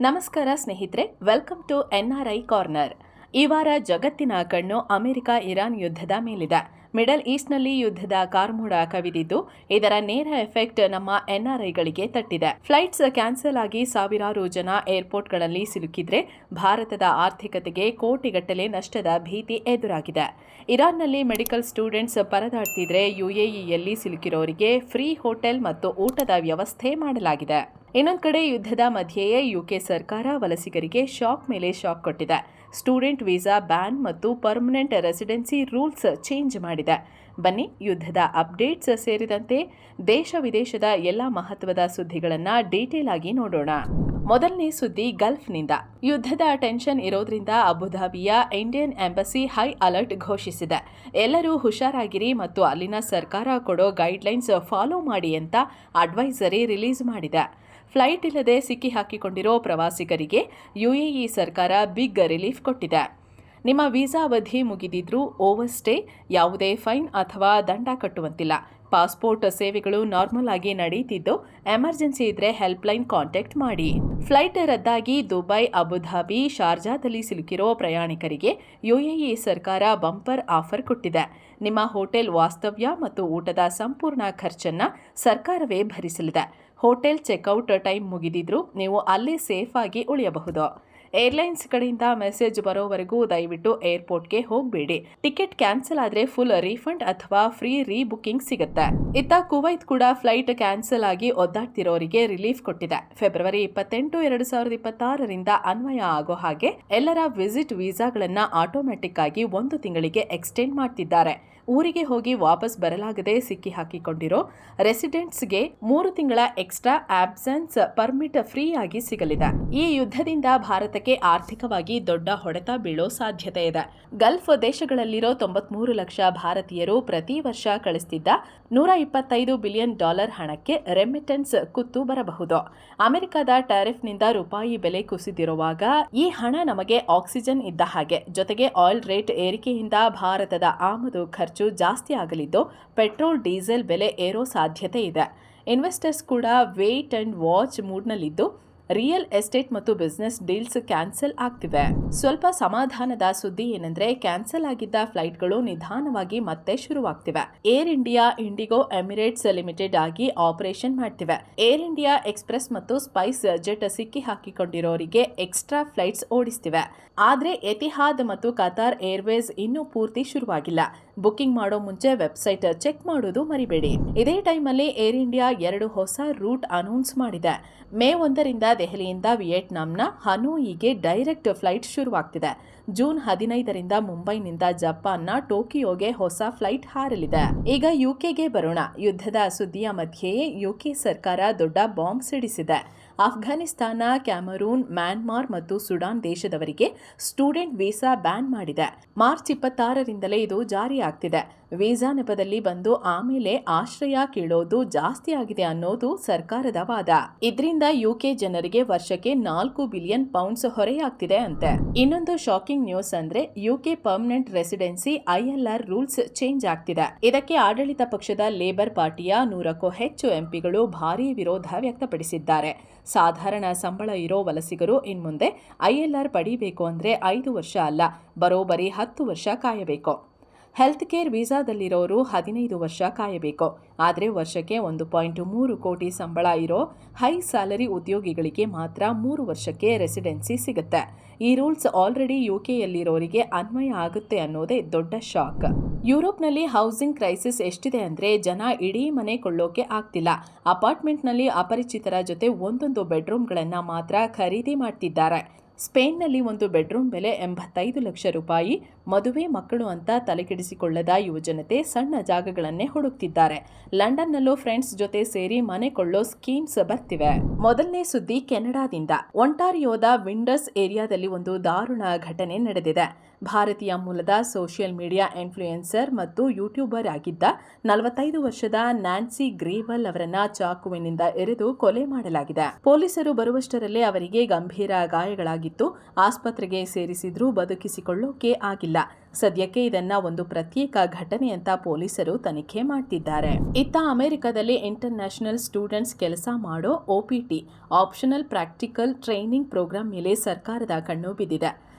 ನಮಸ್ಕಾರ ಸ್ನೇಹಿತರೆ, welcome to NRI corner. ಈ ವಾರ ಜಗತ್ತಿನ ಕಣ್ಣು ಅಮೆರಿಕ ಇರಾನ್ ಯುದ್ಧದ ಮೇಲಿದೆ. ಮಿಡಲ್ ಈಸ್ಟ್ನಲ್ಲಿ ಯುದ್ಧದ ಕಾರ್ಮೋಡ ಕವಿದಿದ್ದು, ಇದರ ನೇರ ಎಫೆಕ್ಟ್ ನಮ್ಮ NRIಗಳಿಗೆ ತಟ್ಟಿದೆ. ಫ್ಲೈಟ್ಸ್ ಕ್ಯಾನ್ಸಲ್ ಆಗಿ ಸಾವಿರಾರು ಜನ ಏರ್ಪೋರ್ಟ್ಗಳಲ್ಲಿ ಸಿಲುಕಿದ್ರೆ ಭಾರತದ ಆರ್ಥಿಕತೆಗೆ ಕೋಟಿಗಟ್ಟಲೆ ನಷ್ಟದ ಭೀತಿ ಎದುರಾಗಿದೆ. ಇರಾನ್ನಲ್ಲಿ ಮೆಡಿಕಲ್ ಸ್ಟೂಡೆಂಟ್ಸ್ ಪರದಾಡ್ತಿದ್ರೆ UAEಯಲ್ಲಿ ಸಿಲುಕಿರೋರಿಗೆ ಫ್ರೀ ಹೋಟೆಲ್ ಮತ್ತು ಊಟದ ವ್ಯವಸ್ಥೆ ಮಾಡಲಾಗಿದೆ. ಇನ್ನೊಂದು ಕಡೆ ಯುದ್ಧದ ಮಧ್ಯೆಯೇ UK ಸರ್ಕಾರ ವಲಸಿಗರಿಗೆ ಶಾಕ್ ಮೇಲೆ ಶಾಕ್ ಕೊಟ್ಟಿದೆ. ಸ್ಟೂಡೆಂಟ್ ವೀಸಾ ಬ್ಯಾನ್ ಮತ್ತು ಪರ್ಮನೆಂಟ್ ರೆಸಿಡೆನ್ಸಿ ರೂಲ್ಸ್ ಚೇಂಜ್ ಮಾಡಿದೆ. ಬನ್ನಿ, ಯುದ್ಧದ ಅಪ್ಡೇಟ್ಸ್ ಸೇರಿದಂತೆ ದೇಶ ವಿದೇಶದ ಎಲ್ಲ ಮಹತ್ವದ ಸುದ್ದಿಗಳನ್ನು ಡೀಟೇಲ್ ಆಗಿ ನೋಡೋಣ. ಮೊದಲನೇ ಸುದ್ದಿ ಗಲ್ಫ್ನಿಂದ. ಯುದ್ಧದ ಟೆನ್ಷನ್ ಇರೋದ್ರಿಂದ ಅಬುಧಾಬಿಯ ಇಂಡಿಯನ್ ಎಂಬಸಿ ಹೈ ಅಲರ್ಟ್ ಘೋಷಿಸಿದೆ. ಎಲ್ಲರೂ ಹುಷಾರಾಗಿರಿ ಮತ್ತು ಅಲ್ಲಿನ ಸರ್ಕಾರ ಕೊಡೋ ಗೈಡ್ಲೈನ್ಸ್ ಫಾಲೋ ಮಾಡಿ ಅಂತ ಅಡ್ವೈಸರಿ ರಿಲೀಸ್ ಮಾಡಿದೆ. ಫ್ಲೈಟ್ ಇಲ್ಲದೆ ಸಿಕ್ಕಿ ಹಾಕಿಕೊಂಡಿರೋ ಪ್ರವಾಸಿಗರಿಗೆ UAE ಸರ್ಕಾರ ಬಿಗ್ ರಿಲೀಫ್ ಕೊಟ್ಟಿದೆ. ನಿಮ್ಮ ವೀಸಾ ಅವಧಿ ಮುಗಿದಿದ್ರೂ ಓವರ್ ಸ್ಟೇ, ಯಾವುದೇ ಫೈನ್ ಅಥವಾ ದಂಡ ಕಟ್ಟುವಂತಿಲ್ಲ. ಪಾಸ್ಪೋರ್ಟ್ ಸೇವೆಗಳು ನಾರ್ಮಲ್ ಆಗಿ ನಡೀತಿದ್ದು, ಎಮರ್ಜೆನ್ಸಿ ಇದ್ರೆ ಹೆಲ್ಪ್ಲೈನ್ ಕಾಂಟ್ಯಾಕ್ಟ್ ಮಾಡಿ. ಫ್ಲೈಟ್ ರದ್ದಾಗಿ ದುಬೈ, ಅಬುಧಾಬಿ, ಶಾರ್ಜಾದಲ್ಲಿ ಸಿಲುಕಿರೋ ಪ್ರಯಾಣಿಕರಿಗೆ UAE ಸರ್ಕಾರ ಬಂಪರ್ ಆಫರ್ ಕೊಟ್ಟಿದೆ. ನಿಮ್ಮ ಹೋಟೆಲ್ ವಾಸ್ತವ್ಯ ಮತ್ತು ಊಟದ ಸಂಪೂರ್ಣ ಖರ್ಚನ್ನ ಸರ್ಕಾರವೇ ಭರಿಸಲಿದೆ. ಹೋಟೆಲ್ ಚೆಕ್ಔಟ್ ಟೈಮ್ ಮುಗಿದಿದ್ರೂ ನೀವು ಅಲ್ಲೇ ಸೇಫ್ ಆಗಿ ಉಳಿಯಬಹುದು. ಏರ್ಲೈನ್ಸ್ ಕಡೆಯಿಂದ ಮೆಸೇಜ್ ಬರೋವರೆಗೂ ದಯವಿಟ್ಟು ಏರ್ಪೋರ್ಟ್ಗೆ ಹೋಗಬೇಡಿ. ಟಿಕೆಟ್ ಕ್ಯಾನ್ಸಲ್ ಆದರೆ ಫುಲ್ ರೀಫಂಡ್ ಅಥವಾ ಫ್ರೀ ರೀಬುಕಿಂಗ್ ಸಿಗುತ್ತೆ. ಇತ್ತ ಕುವೈತ್ ಕೂಡ ಫ್ಲೈಟ್ ಕ್ಯಾನ್ಸಲ್ ಆಗಿ ಒದ್ದಾಡ್ತಿರೋರಿಗೆ ರಿಲೀಫ್ ಕೊಟ್ಟಿದೆ. ಫೆಬ್ರವರಿ 28, 2026 ಅನ್ವಯ ಆಗೋ ಹಾಗೆ ಎಲ್ಲರ ವಿಸಿಟ್ ವೀಸಾಗಳನ್ನ ಆಟೋಮ್ಯಾಟಿಕ್ ಆಗಿ 1 ತಿಂಗಳಿಗೆ ಎಕ್ಸ್ಟೆಂಡ್ ಮಾಡ್ತಿದ್ದಾರೆ. ಊರಿಗೆ ಹೋಗಿ ವಾಪಸ್ ಬರಲಾಗದೆ ಸಿಕ್ಕಿ ಹಾಕಿಕೊಂಡಿರೋ ರೆಸಿಡೆಂಟ್ಸ್ಗೆ 3 ತಿಂಗಳ ಎಕ್ಸ್ಟ್ರಾ ಆಬ್ಸೆನ್ಸ್ ಪರ್ಮಿಟ್ ಫ್ರೀ ಆಗಿ ಸಿಗಲಿದೆ. ಈ ಯುದ್ಧದಿಂದ ಭಾರತಕ್ಕೆ ಆರ್ಥಿಕವಾಗಿ ದೊಡ್ಡ ಹೊಡೆತ ಬೀಳೋ ಸಾಧ್ಯತೆ ಇದೆ. ಗಲ್ಫ್ ದೇಶಗಳಲ್ಲಿರೋ 93 ಲಕ್ಷ ಭಾರತೀಯರು ಪ್ರತಿ ವರ್ಷ ಕಳಿಸ್ತಿದ್ದ $125 ಬಿಲಿಯನ್ ಹಣಕ್ಕೆ ರೆಮಿಟೆನ್ಸ್ ಕುತ್ತು ಬರಬಹುದು. ಅಮೆರಿಕದ ಟ್ಯಾರಿಫ್ನಿಂದ ರೂಪಾಯಿ ಬೆಲೆ ಕುಸಿದಿರುವಾಗ ಈ ಹಣ ನಮಗೆ ಆಕ್ಸಿಜನ್ ಇದ್ದ ಹಾಗೆ. ಜೊತೆಗೆ ಆಯಿಲ್ ರೇಟ್ ಏರಿಕೆಯಿಂದ ಭಾರತದ ಆಮದು ಖರ್ಚು ಜಾಸ್ತಿ ಆಗಲಿದ್ದು, ಪೆಟ್ರೋಲ್ ಡೀಸೆಲ್ ಬೆಲೆ ಏರೋ ಸಾಧ್ಯತೆ ಇದೆ. ಇನ್ವೆಸ್ಟರ್ಸ್ ಕೂಡ ವೇಟ್ ಅಂಡ್ ವಾಚ್ ಮೂಡ್ನಲ್ಲಿದ್ದು, ರಿಯಲ್ ಎಸ್ಟೇಟ್ ಮತ್ತು ಬಿಸಿನೆಸ್ ಡೀಲ್ಸ್ ಕ್ಯಾನ್ಸಲ್ ಆಗ್ತಿವೆ. ಸ್ವಲ್ಪ ಸಮಾಧಾನದ ಸುದ್ದಿ ಏನಂದ್ರೆ, ಕ್ಯಾನ್ಸಲ್ ಆಗಿದ್ದ ಫ್ಲೈಟ್ಗಳು ನಿಧಾನವಾಗಿ ಮತ್ತೆ ಶುರುವಾಗ್ತಿವೆ. Air India, IndiGo, Emirates limited ಆಗಿ ಆಪರೇಷನ್ ಮಾಡ್ತಿವೆ. ಏರ್ ಇಂಡಿಯಾ ಎಕ್ಸ್ಪ್ರೆಸ್ ಮತ್ತು ಸ್ಪೈಸ್ ಜೆಟ್ ಸಿಕ್ಕಿ ಹಾಕಿಕೊಂಡಿರೋರಿಗೆ ಎಕ್ಸ್ಟ್ರಾ ಫ್ಲೈಟ್ಸ್ ಓಡಿಸ್ತಿವೆ. ಆದ್ರೆ ಎತಿಹಾದ್ ಮತ್ತು ಕತಾರ್ ಏರ್ವೇಸ್ ಇನ್ನೂ ಪೂರ್ತಿ ಶುರುವಾಗಿಲ್ಲ. ಬುಕಿಂಗ್ ಮಾಡೋ ಮುಂಚೆ ವೆಬ್ಸೈಟ್ ಚೆಕ್ ಮಾಡೋದು ಮರಿಬೇಡಿ. ಇದೇ ಟೈಮಲ್ಲಿ ಏರ್ ಇಂಡಿಯಾ 2 ಹೊಸ ರೂಟ್ ಅನೌನ್ಸ್ ಮಾಡಿದೆ. ಮೇ 1ರಿಂದ ದೆಹಲಿಯಿಂದ ವಿಯೆಟ್ನಾಂನ ಹನೋಯಿಗೆ ಡೈರೆಕ್ಟ್ ಫ್ಲೈಟ್ ಶುರುವಾಗ್ತಿದೆ. ಜೂನ್ 15ರಿಂದ ಮುಂಬೈನಿಂದ ಜಪಾನ್ನ ಟೋಕಿಯೋಗೆ ಹೊಸ ಫ್ಲೈಟ್ ಹಾರಲಿದೆ. ಈಗ UKಗೆ ಬರೋಣ. ಯುದ್ಧದ ಸುದ್ದಿಯ ಮಧ್ಯೆಯೇ UK ಸರ್ಕಾರ ದೊಡ್ಡ ಬಾಂಬ್ ಸಿಡಿಸಿದೆ. ಅಫ್ಘಾನಿಸ್ತಾನ, ಕ್ಯಾಮರೂನ್, ಮ್ಯಾನ್ಮಾರ್ ಮತ್ತು ಸುಡಾನ್ ದೇಶದವರಿಗೆ ಸ್ಟೂಡೆಂಟ್ ವೀಸಾ ಬ್ಯಾನ್ ಮಾಡಿದೆ. ಮಾರ್ಚ್ 26ರಿಂದಲೇ ಇದು ಜಾರಿಯಾಗ್ತಿದೆ. ವೀಸಾ ನೆಪದಲ್ಲಿ ಬಂದು ಆಮೇಲೆ ಆಶ್ರಯ ಕೇಳೋದು ಜಾಸ್ತಿ ಆಗಿದೆ ಅನ್ನೋದು ಸರ್ಕಾರದ ವಾದ. ಇದರಿಂದ UK ಜನರಿಗೆ ವರ್ಷಕ್ಕೆ £4 ಬಿಲಿಯನ್ ಹೊರೆಯಾಗ್ತಿದೆ ಅಂತೆ. ಇನ್ನೊಂದು ಶಾಕಿಂಗ್ ನ್ಯೂಸ್ ಅಂದ್ರೆ, UK permanent residency ILR rules change ಆಗ್ತಿದೆ. ಇದಕ್ಕೆ ಆಡಳಿತ ಪಕ್ಷದ ಲೇಬರ್ ಪಾರ್ಟಿಯ 100ಕ್ಕೂ ಹೆಚ್ಚು ಎಂಪಿಗಳು ಭಾರೀ ವಿರೋಧ ವ್ಯಕ್ತಪಡಿಸಿದ್ದಾರೆ. ಸಾಧಾರಣ ಸಂಬಳ ಇರೋ ವಲಸಿಗರು ಇನ್ಮುಂದೆ ILR ಪಡಿಬೇಕು ಅಂದ್ರೆ 5 ವರ್ಷ ಅಲ್ಲ, ಬರೋಬ್ಬರಿ 10 ವರ್ಷ ಕಾಯಬೇಕು. ಹೆಲ್ತ್ ಕೇರ್ ವೀಸಾದಲ್ಲಿರೋರು 15 ವರ್ಷ ಕಾಯಬೇಕು. ಆದರೆ ವರ್ಷಕ್ಕೆ 1.3 ಕೋಟಿ ಸಂಬಳ ಇರೋ ಹೈ ಸ್ಯಾಲರಿ ಉದ್ಯೋಗಿಗಳಿಗೆ ಮಾತ್ರ 3 ವರ್ಷಕ್ಕೆ ರೆಸಿಡೆನ್ಸಿ ಸಿಗುತ್ತೆ. ಈ ರೂಲ್ಸ್ ಆಲ್ರೆಡಿ UKಯಲ್ಲಿರೋರಿಗೆ ಅನ್ವಯ ಆಗುತ್ತೆ ಅನ್ನೋದೇ ದೊಡ್ಡ ಶಾಕ್. ಯುರೋಪ್ನಲ್ಲಿ ಹೌಸಿಂಗ್ ಕ್ರೈಸಿಸ್ ಎಷ್ಟಿದೆ ಅಂದ್ರೆ, ಜನ ಇಡೀ ಮನೆ ಕೊಳ್ಳೋಕೆ ಆಗ್ತಿಲ್ಲ. ಅಪಾರ್ಟ್ಮೆಂಟ್ನಲ್ಲಿ ಅಪರಿಚಿತರ ಜೊತೆ ಒಂದೊಂದು ಬೆಡ್ರೂಮ್ಗಳನ್ನ ಮಾತ್ರ ಖರೀದಿ ಮಾಡ್ತಿದ್ದಾರೆ. ಸ್ಪೇನ್ನಲ್ಲಿ ಒಂದು ಬೆಡ್ರೂಮ್ ಬೆಲೆ $85 ಲಕ್ಷ. ಮದುವೆ, ಮಕ್ಕಳು ಅಂತ ತಲೆಕೆಡಿಸಿಕೊಳ್ಳದ ಯುವಜನತೆ ಸಣ್ಣ ಜಾಗಗಳನ್ನೇ ಹುಡುಕ್ತಿದ್ದಾರೆ. ಲಂಡನ್ನಲ್ಲೂ ಫ್ರೆಂಡ್ಸ್ ಜೊತೆ ಸೇರಿ ಮನೆ ಕೊಳ್ಳೋ ಸ್ಕೀಮ್ಸ್ ಬರ್ತಿವೆ. ಮೊದಲನೇ ಸುದ್ದಿ ಕೆನಡಾದಿಂದ. ಒಂಟಾರಿಯೋದ ವಿಂಡರ್ಸ್ ಏರಿಯಾದಲ್ಲಿ ಒಂದು ದಾರುಣ ಘಟನೆ ನಡೆದಿದೆ. ಭಾರತೀಯ ಮೂಲದ ಸೋಷಿಯಲ್ ಮೀಡಿಯಾ ಇನ್ಫ್ಲೂಯೆನ್ಸರ್ ಮತ್ತು ಯೂಟ್ಯೂಬರ್ ಆಗಿದ್ದ 45 ವರ್ಷದ ನ್ಯಾನ್ಸಿ ಗ್ರೀವಲ್ ಅವರನ್ನ ಚಾಕುವಿನಿಂದ ಇರಿದು ಕೊಲೆ ಮಾಡಲಾಗಿದೆ. ಪೊಲೀಸರು ಬರುವಷ್ಟರಲ್ಲೇ ಅವರಿಗೆ ಗಂಭೀರ ಗಾಯಗಳಾಗಿತ್ತು. ಆಸ್ಪತ್ರೆಗೆ ಸೇರಿಸಿದ್ರೂ ಬದುಕಿಸಿಕೊಳ್ಳೋಕೆ ಆಗಿಲ್ಲ. ಸದ್ಯಕ್ಕೆ ಇದನ್ನ ಒಂದು ಪ್ರತ್ಯೇಕ ಘಟನೆ ಅಂತ ಪೊಲೀಸರು ತನಿಖೆ ಮಾಡ್ತಿದ್ದಾರೆ. ಇತ್ತ ಅಮೆರಿಕದಲ್ಲಿ ಇಂಟರ್ನ್ಯಾಷನಲ್ ಸ್ಟೂಡೆಂಟ್ಸ್ ಕೆಲಸ ಮಾಡೋ OPT optional practical training program ಮೇಲೆ ಸರ್ಕಾರದ ಕಣ್ಣು ಬಿದ್ದಿದೆ.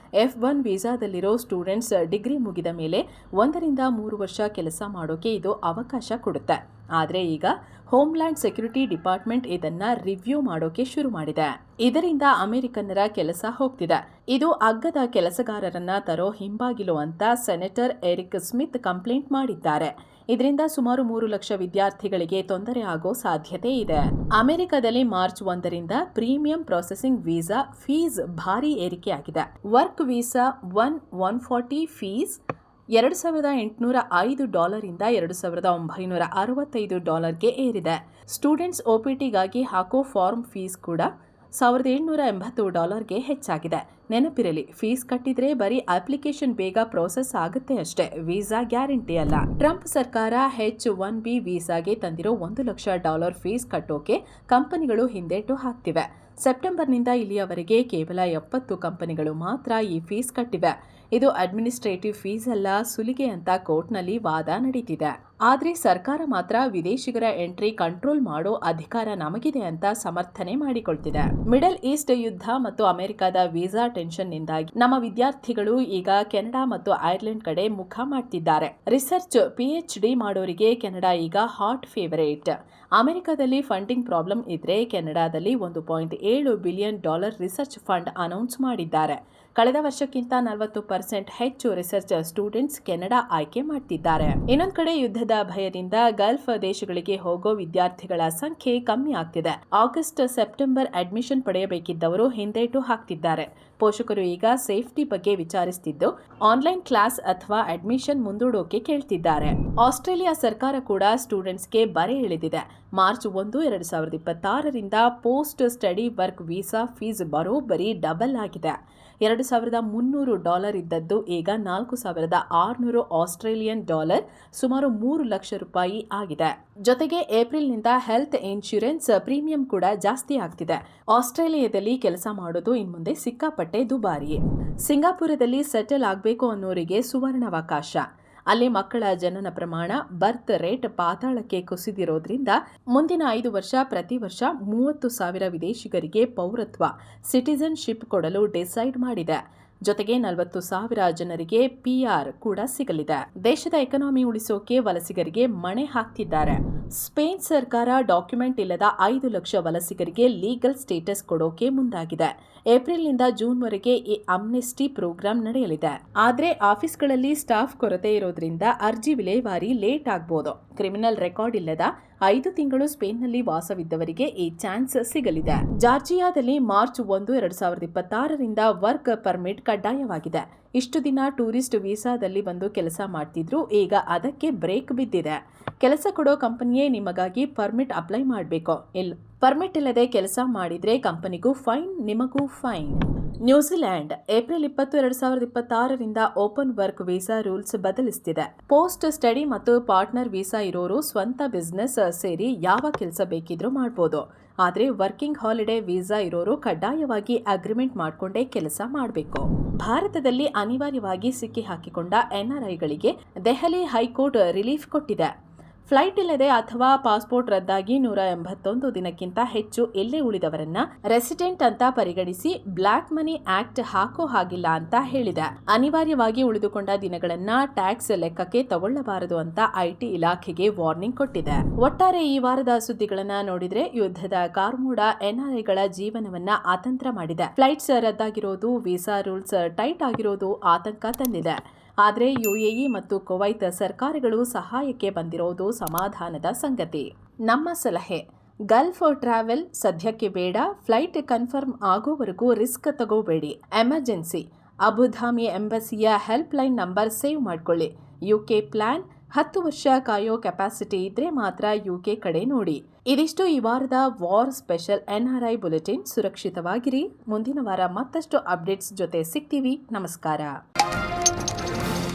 F1 ವೀಸಾದಲ್ಲಿರೋ ಸ್ಟೂಡೆಂಟ್ಸ್ ಡಿಗ್ರಿ ಮುಗಿದ ಮೇಲೆ 1 ರಿಂದ 3 ವರ್ಷ ಕೆಲಸ ಮಾಡೋಕೆ ಇದು ಅವಕಾಶ ಕೊಡುತ್ತೆ. ಆದರೆ ಈಗ ಹೋಮ್ಲ್ಯಾಂಡ್ ಸೆಕ್ಯೂರಿಟಿ ಡಿಪಾರ್ಟ್ಮೆಂಟ್ ಇದನ್ನ ರಿವ್ಯೂ ಮಾಡೋಕೆ ಶುರು ಮಾಡಿದೆ. ಇದರಿಂದ ಅಮೆರಿಕನ್ನರ ಕೆಲಸ ಹೋಗ್ತಿದೆ. ಇದು ಅಗ್ಗದ ಕೆಲಸಗಾರರನ್ನ ತರೋ ಹಿಂಬಾಗಿಲು ಅಂತ ಸೆನೆಟರ್ ಎರಿಕ್ ಸ್ಮಿತ್ ಕಂಪ್ಲೇಂಟ್ ಮಾಡಿದ್ದಾರೆ. ಇದರಿಂದ ಸುಮಾರು 3 ಲಕ್ಷ ವಿದ್ಯಾರ್ಥಿಗಳಿಗೆ ತೊಂದರೆ ಆಗೋ ಸಾಧ್ಯತೆ ಇದೆ. ಅಮೆರಿಕದಲ್ಲಿ ಮಾರ್ಚ್ 1ರಿಂದ ಪ್ರೀಮಿಯಂ ಪ್ರೊಸೆಸಿಂಗ್ ವೀಸಾ ಫೀಸ್ ಭಾರಿ ಏರಿಕೆಯಾಗಿದೆ. ವರ್ಕ್ ವೀಸಾ 140 ಫೀಸ್ $2,805 ಇಂದ $2,965 ಏರಿದೆ. ಸ್ಟೂಡೆಂಟ್ಸ್ OPTಗಾಗಿ ಹಾಕೋ ಫಾರ್ಮ್ ಫೀಸ್ ಕೂಡ $1,780 ಹೆಚ್ಚಾಗಿದೆ. ನೆನಪಿರಲಿ, ಫೀಸ್ ಕಟ್ಟಿದ್ರೆ ಬರೀ ಅಪ್ಲಿಕೇಶನ್ ಬೇಗ ಪ್ರೋಸೆಸ್ ಆಗುತ್ತೆ ಅಷ್ಟೇ, ವೀಸಾ ಗ್ಯಾರಂಟಿ ಅಲ್ಲ. ಟ್ರಂಪ್ ಸರ್ಕಾರ H-1B ವೀಸಾಗೆ ತಂದಿರೋ $1 ಲಕ್ಷ ಫೀಸ್ ಕಟ್ಟೋಕೆ ಕಂಪನಿಗಳು ಹಿಂದೇಟು ಹಾಕ್ತಿವೆ. ಸೆಪ್ಟೆಂಬರ್ನಿಂದ ಇಲ್ಲಿಯವರೆಗೆ ಕೇವಲ 70 ಕಂಪನಿಗಳು ಮಾತ್ರ ಈ ಫೀಸ್ ಕಟ್ಟಿವೆ. ಇದು ಅಡ್ಮಿನಿಸ್ಟ್ರೇಟಿವ್ ಫೀಸ್ ಅಲ್ಲ, ಸುಲಿಗೆ ಅಂತ ಕೋರ್ಟ್ನಲ್ಲಿ ವಾದ ನಡೀತಿದೆ. ಆದ್ರೆ ಸರ್ಕಾರ ಮಾತ್ರ ವಿದೇಶಿಗರ ಎಂಟ್ರಿ ಕಂಟ್ರೋಲ್ ಮಾಡೋ ಅಧಿಕಾರ ನಮಗಿದೆ ಅಂತ ಸಮರ್ಥನೆ ಮಾಡಿಕೊಳ್ತಿದೆ. ಮಿಡಲ್ ಈಸ್ಟ್ ಯುದ್ಧ ಮತ್ತು ಅಮೆರಿಕದ ವೀಸಾ ಟೆನ್ಷನ್ನಿಂದಾಗಿ ನಮ್ಮ ವಿದ್ಯಾರ್ಥಿಗಳು ಈಗ ಕೆನಡಾ ಮತ್ತು ಐರ್ಲೆಂಡ್ ಕಡೆ ಮುಖ ಮಾಡ್ತಿದ್ದಾರೆ. ರಿಸರ್ಚ್ PhD ಮಾಡೋರಿಗೆ ಕೆನಡಾ ಈಗ ಹಾಟ್ ಫೇವರೇಟ್. ಅಮೆರಿಕದಲ್ಲಿ ಫಂಡಿಂಗ್ ಪ್ರಾಬ್ಲಮ್ ಇದ್ರೆ ಕೆನಡಾದಲ್ಲಿ $1.7 ಬಿಲಿಯನ್ ರಿಸರ್ಚ್ ಫಂಡ್ ಅನೌನ್ಸ್ ಮಾಡಿದ್ದಾರೆ. ಕಳೆದ ವರ್ಷಕ್ಕಿಂತ 40% ಹೆಚ್ಚು ರಿಸರ್ಚ್ ಸ್ಟೂಡೆಂಟ್ಸ್ ಕೆನಡಾ ಆಯ್ಕೆ ಮಾಡ್ತಿದ್ದಾರೆ. ಇನ್ನೊಂದು ಕಡೆ ಯುದ್ಧದ ಭಯದಿಂದ ಗಲ್ಫ್ ದೇಶಗಳಿಗೆ ಹೋಗೋ ವಿದ್ಯಾರ್ಥಿಗಳ ಸಂಖ್ಯೆ ಕಮ್ಮಿ ಆಗ್ತಿದೆ. ಆಗಸ್ಟ್ ಸೆಪ್ಟೆಂಬರ್ ಅಡ್ಮಿಷನ್ ಪಡೆಯಬೇಕಿದ್ದವರು ಹಿಂದೇಟು ಹಾಕ್ತಿದ್ದಾರೆ. ಪೋಷಕರು ಈಗ ಸೇಫ್ಟಿ ಬಗ್ಗೆ ವಿಚಾರಿಸುತ್ತಿದ್ದು ಆನ್ಲೈನ್ ಕ್ಲಾಸ್ ಅಥವಾ ಅಡ್ಮಿಷನ್ ಮುಂದೂಡೋಕೆ ಕೇಳ್ತಿದ್ದಾರೆ. ಆಸ್ಟ್ರೇಲಿಯಾ ಸರ್ಕಾರ ಕೂಡ ಸ್ಟೂಡೆಂಟ್ಸ್ಗೆ ಬರೆ ಎಳೆದಿದೆ. ಮಾರ್ಚ್ 1, 2026ರಿಂದ post study work visa fees ಬರೋಬ್ಬರಿ ಡಬಲ್ ಆಗಿದೆ. $2,300 ಇದ್ದದ್ದು ಈಗ $4,600 ಆಸ್ಟ್ರೇಲಿಯನ್ ಡಾಲರ್, ಸುಮಾರು $3 ಲಕ್ಷ ಆಗಿದೆ. ಜೊತೆಗೆ ಏಪ್ರಿಲ್ನಿಂದ ಹೆಲ್ತ್ ಇನ್ಶೂರೆನ್ಸ್ ಪ್ರೀಮಿಯಂ ಕೂಡ ಜಾಸ್ತಿ ಆಗ್ತಿದೆ. ಆಸ್ಟ್ರೇಲಿಯಾದಲ್ಲಿ ಕೆಲಸ ಮಾಡೋದು ಇನ್ಮುಂದೆ ಸಿಕ್ಕಾಪಟ್ಟೆ ದುಬಾರಿ. ಸಿಂಗಾಪುರದಲ್ಲಿ ಸೆಟಲ್ ಆಗಬೇಕು ಅನ್ನೋರಿಗೆ ಸುವರ್ಣಾವಕಾಶ. ಅಲ್ಲಿ ಮಕ್ಕಳ ಜನನ ಪ್ರಮಾಣ ಬರ್ತ್ ರೇಟ್ ಪಾತಾಳಕ್ಕೆ ಕುಸಿದಿರೋದ್ರಿಂದ ಮುಂದಿನ 5 ವರ್ಷ ಪ್ರತಿ ವರ್ಷ 30,000 ವಿದೇಶಿಗರಿಗೆ ಪೌರತ್ವ ಸಿಟಿಜನ್ಶಿಪ್ ಕೊಡಲು ಡಿಸೈಡ್ ಮಾಡಿದೆ. ಜೊತೆಗೆ 40,000 ಜನರಿಗೆ PR ಕೂಡ ಸಿಗಲಿದೆ. ದೇಶದ ಎಕಾನಮಿ ಉಳಿಸೋಕೆ ವಲಸಿಗರಿಗೆ ಮಣೆ ಹಾಕ್ತಿದ್ದಾರೆ. ಸ್ಪೇನ್ ಸರ್ಕಾರ ಡಾಕ್ಯುಮೆಂಟ್ ಇಲ್ಲದ 5 ಲಕ್ಷ ವಲಸಿಗರಿಗೆ ಲೀಗಲ್ ಸ್ಟೇಟಸ್ ಕೊಡೋಕೆ ಮುಂದಾಗಿದೆ. ಏಪ್ರಿಲ್ನಿಂದ ಜೂನ್ವರೆಗೆ ಈ ಅಮ್ನೆಸ್ಟಿ ಪ್ರೋಗ್ರಾಂ ನಡೆಯಲಿದೆ. ಆದ್ರೆ ಆಫೀಸ್ಗಳಲ್ಲಿ ಸ್ಟಾಫ್ ಕೊರತೆ ಇರೋದ್ರಿಂದ ಅರ್ಜಿ ವಿಲೇವಾರಿ ಲೇಟ್ ಆಗ್ಬೋದು. ಕ್ರಿಮಿನಲ್ ರೆಕಾರ್ಡ್ ಇಲ್ಲದ 5 ತಿಂಗಳು ಸ್ಪೇನ್ನಲ್ಲಿ ವಾಸವಿದ್ದವರಿಗೆ ಈ ಚಾನ್ಸ್ ಸಿಗಲಿದೆ. ಜಾರ್ಜಿಯಾದಲ್ಲಿ ಮಾರ್ಚ್ 1, 2026ರಿಂದ ವರ್ಕ್ ಪರ್ಮಿಟ್ ಕಡ್ಡಾಯವಾಗಿದೆ. ಇಷ್ಟು ದಿನ ಟೂರಿಸ್ಟ್ ವೀಸಾದಲ್ಲಿ ಬಂದು ಕೆಲಸ ಮಾಡ್ತಿದ್ರು, ಈಗ ಅದಕ್ಕೆ ಬ್ರೇಕ್ ಬಿದ್ದಿದೆ. ಕೆಲಸ ಕೊಡೋ ಕಂಪನಿಯೇ ನಿಮಗಾಗಿ ಪರ್ಮಿಟ್ ಅಪ್ಲೈ ಮಾಡಬೇಕು. ಪರ್ಮಿಟ್ ಇಲ್ಲದೆ ಕೆಲಸ ಮಾಡಿದ್ರೆ ಕಂಪನಿಗೂ ಫೈನ್, ನಿಮಗೂ ಫೈನ್. ನ್ಯೂಜಿಲೆಂಡ್ ಏಪ್ರಿಲ್ 20, 2026ರಿಂದ ಓಪನ್ ವರ್ಕ್ ವೀಸಾ ರೂಲ್ಸ್ ಬದಲಿಸುತ್ತಿದೆ. ಪೋಸ್ಟ್ ಸ್ಟಡಿ ಮತ್ತು ಪಾರ್ಟ್ನರ್ ವೀಸಾ ಇರೋರು ಸ್ವಂತ ಬಿಸ್ನೆಸ್ ಸೇರಿ ಯಾವ ಕೆಲಸ ಬೇಕಿದ್ರೂ ಮಾಡಬಹುದು. ಆದರೆ ವರ್ಕಿಂಗ್ ಹಾಲಿಡೇ ವೀಸಾ ಇರೋರು ಕಡ್ಡಾಯವಾಗಿ ಅಗ್ರಿಮೆಂಟ್ ಮಾಡಿಕೊಂಡೇ ಕೆಲಸ ಮಾಡಬೇಕು. ಭಾರತದಲ್ಲಿ ಅನಿವಾರ್ಯವಾಗಿ ಸಿಕ್ಕಿ ಹಾಕಿಕೊಂಡ NRIಗಳಿಗೆ ದೆಹಲಿ ಹೈಕೋರ್ಟ್ ರಿಲೀಫ್ ಕೊಟ್ಟಿದೆ. ಫ್ಲೈಟ್ ಇಲ್ಲದೆ ಅಥವಾ ಪಾಸ್ಪೋರ್ಟ್ ರದ್ದಾಗಿ 181 ದಿನಕ್ಕಿಂತ ಹೆಚ್ಚು ಇಲ್ಲೇ ಉಳಿದವರನ್ನ ರೆಸಿಡೆಂಟ್ ಅಂತ ಪರಿಗಣಿಸಿ ಬ್ಲಾಕ್ ಮನಿ ಆಕ್ಟ್ ಹಾಕೋ ಹಾಗಿಲ್ಲ ಅಂತ ಹೇಳಿದೆ. ಅನಿವಾರ್ಯವಾಗಿ ಉಳಿದುಕೊಂಡ ದಿನಗಳನ್ನ ಟ್ಯಾಕ್ಸ್ ಲೆಕ್ಕಕ್ಕೆ ತಗೊಳ್ಳಬಾರದು ಅಂತ IT ಇಲಾಖೆಗೆ ವಾರ್ನಿಂಗ್ ಕೊಟ್ಟಿದೆ. ಒಟ್ಟಾರೆ ಈ ವಾರದ ಸುದ್ದಿಗಳನ್ನ ನೋಡಿದ್ರೆ ಯುದ್ಧದ ಕಾರ್ಮೋಡ NRIಗಳ ಜೀವನವನ್ನ ಅತಂತ್ರ ಮಾಡಿದೆ. ಫ್ಲೈಟ್ಸ್ ರದ್ದಾಗಿರೋದು, ವೀಸಾ ರೂಲ್ಸ್ ಟೈಟ್ ಆಗಿರೋದು ಆತಂಕ ತಂದಿದೆ. ಆದರೆ UAE ಮತ್ತು ಕುವೈತ್ ಸರ್ಕಾರಗಳು ಸಹಾಯಕ್ಕೆ ಬಂದಿರೋದು ಸಮಾಧಾನದ ಸಂಗತಿ. ನಮ್ಮ ಸಲಹೆ: ಗಲ್ಫ್ ಟ್ರಾವೆಲ್ ಸದ್ಯಕ್ಕೆ ಬೇಡ. ಫ್ಲೈಟ್ ಕನ್ಫರ್ಮ್ ಆಗೋವರೆಗೂ ರಿಸ್ಕ್ ತಗೋಬೇಡಿ. ಎಮರ್ಜೆನ್ಸಿ: ಅಬುಧಾಬಿ ಎಂಬಸಿಯ ಹೆಲ್ಪ್ ಲೈನ್ ನಂಬರ್ ಸೇವ್ ಮಾಡ್ಕೊಳ್ಳಿ. UK ಪ್ಲಾನ್: 10 ವರ್ಷ ಕಾಯೋ ಕೆಪಾಸಿಟಿ ಇದ್ರೆ ಮಾತ್ರ UK ಕಡೆ ನೋಡಿ. ಇದಿಷ್ಟು ಈ ವಾರದ ವಾರ್ ಸ್ಪೆಷಲ್ NRI ಬುಲೆಟಿನ್. ಸುರಕ್ಷಿತವಾಗಿರಿ. ಮುಂದಿನ ವಾರ ಮತ್ತಷ್ಟು ಅಪ್ಡೇಟ್ಸ್ ಜೊತೆ ಸಿಗ್ತೀವಿ. ನಮಸ್ಕಾರ.